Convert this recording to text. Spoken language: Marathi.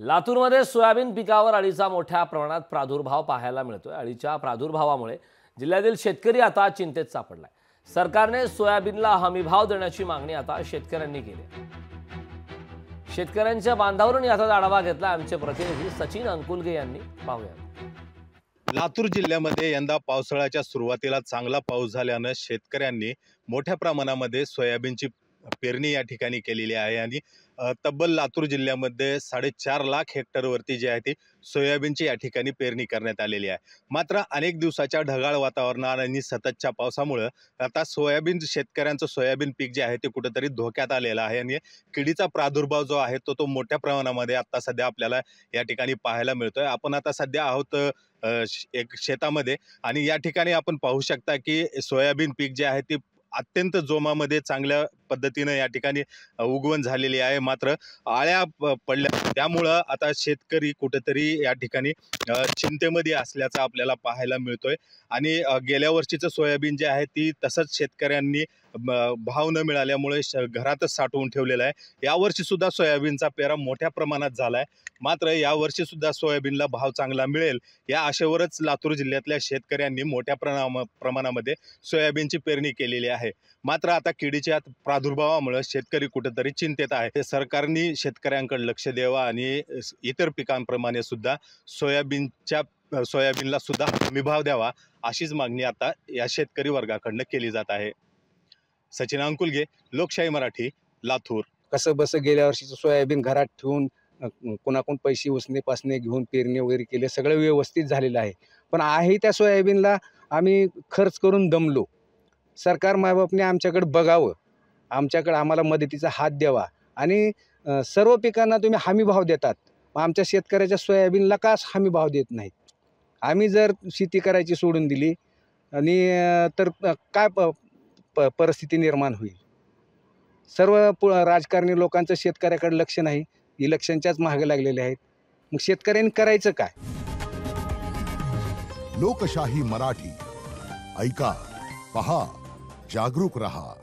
लातूरमध्ये सोयाबीन पिकावर अळीचा मोठ्या प्रमाणात प्रादुर्भाव पाहायला मिळतोय। अळीच्या प्रादुर्भावामुळे जिल्ह्यातील शेतकरी आता चिंतेत सापडलाय। सरकारने सोयाबीनला हमीभाव देण्याची मागणी आता शेतकऱ्यांनी केली आहे। शेतकऱ्यांच्या बांधावरून याचा आढावा घेतला आमचे प्रतिनिधी सचिन अंकुलगे यांनी। पाहूया। लातूर जिल्ह्यामध्ये यंदा पावसाळ्याच्या सुरुवातीला चांगला पाऊस झाल्याने शेतकऱ्यांनी मोठ्या प्रमाणामध्ये सोयाबीनची पेरणी या ठिकाणी केलेली आहे आणि तब्बल लातूर जिल्ह्यामध्ये 4.5 लाख हेक्टरवरती जी आहे ती सोयाबीनची या ठिकाणी पेरणी करण्यात आलेली आहे। मात्र अनेक दिवसाच्या ढगाळ वातावरणात आणि सततच्या पावसामुळे आता शेतकऱ्यांचं सोयाबीन पीक जे आहे ते कुठेतरी धोक्यात आलेलं आहे आणि किडीचा प्रादुर्भाव जो आहे तो मोठ्या प्रमाणामध्ये आता सध्या आपल्याला या ठिकाणी पाहायला मिळतोय। आपण आता सध्या आहोत एक शेतामध्ये आणि या ठिकाणी आपण पाहू शकता की सोयाबीन पीक जे आहे ते अत्यंत जोमामध्ये चांगल्या पद्धतीने या ठिकाणी उगवण झालेली आहे। मात्र आळ्या पडल्या, त्यामुळं आता शेतकरी कुठेतरी या ठिकाणी चिंतेमध्ये असल्याचं आपल्याला पाहायला मिळतोय आणि गेल्या वर्षीचं सोयाबीन जे आहे ती तसंच शेतकऱ्यांनी भाव न मिळाल्यामुळे घरातच साठवून ठेवलेला आहे। यावर्षी सुद्धा सोयाबीनचा पेरा मोठ्या प्रमाणात झालाय। मात्र यावर्षी सुद्धा सोयाबीनला भाव चांगला मिळेल या आशेवरच लातूर जिल्ह्यातल्या शेतकऱ्यांनी मोठ्या प्रमाणामध्ये सोयाबीनची पेरणी केलेली आहे। मात्र आता किडीच्या प्रादुर्भावामुळे शेतकरी कुठेतरी चिंतेत आहे। सरकारने शेतकऱ्यांकडे लक्ष द्यावं आणि इतर पिकांप्रमाणे सुद्धा सोयाबीनला सुद्धा हमीभाव द्यावा अशीच मागणी आता या शेतकरी वर्गाकडून केली जात आहे। सचिन अंकुलगे, लोकशाही मराठी, लातूर। कसं बस गेल्या वर्षीचं सोयाबीन घरात ठेवून कोणाकोण पैसे उसने पासने घेऊन पेरणी वगैरे केले, सगळं व्यवस्थित झालेलं आहे। पण आहे त्या सोयाबीनला आम्ही खर्च करून दमलो। सरकार मायबापने आमच्याकडे बघावं, आम्हाला मदतीचा हात द्यावा आणि सर्व पिकांना तुम्ही हमी भाव देतात, आमच्या शेतकऱ्याच्या सोयाबीनला का हमी भाव देत नाहीत? आम्ही जर शेती करायची सोडून दिली आणि तर काय परिस्थिती निर्माण होईल? सर्व राजकारणी लोकांचं शेतकऱ्याकडे लक्ष नाही, इलेक्शनच्याच मागे लागलेले आहेत। मग शेतकऱ्यांनी करायचं काय? लोकशाही मराठी, ऐका, पहा, जागरूक रहा।